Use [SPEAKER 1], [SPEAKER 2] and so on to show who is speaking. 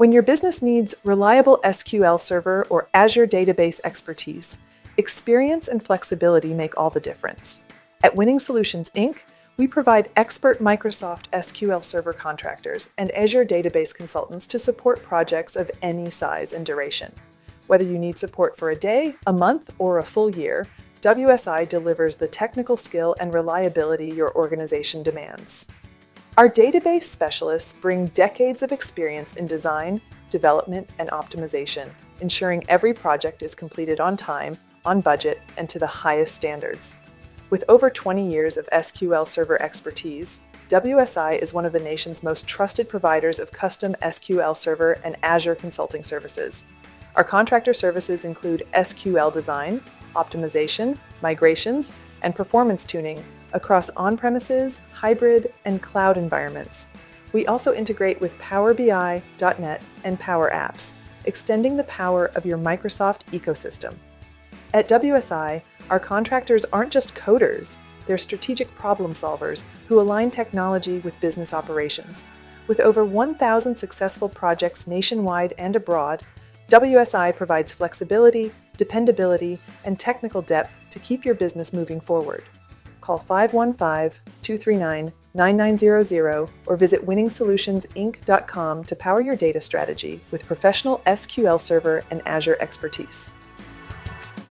[SPEAKER 1] When your business needs reliable SQL Server or Azure database expertise, experience and flexibility make all the difference. At Winning Solutions, Inc., we provide expert Microsoft SQL Server contractors and Azure database consultants to support projects of any size and duration. Whether you need support for a day, a month, or a full year, WSI delivers the technical skill and reliability your organization demands. Our database specialists bring decades of experience in design, development, and optimization, ensuring every project is completed on time, on budget, and to the highest standards. With over 20 years of SQL Server expertise, WSI is one of the nation's most trusted providers of custom SQL Server and Azure consulting services. Our contractor services include SQL design, optimization, migrations, and performance tuning across on-premises, hybrid, and cloud environments. We also integrate with Power BI, .NET, and Power Apps, extending the power of your Microsoft ecosystem. At WSI, our contractors aren't just coders, they're strategic problem solvers who align technology with business operations. With over 1,000 successful projects nationwide and abroad, WSI provides flexibility, dependability, and technical depth to keep your business moving forward. Call 515-239-9900 or visit winningsolutionsinc.com to power your data strategy with professional SQL Server and Azure expertise.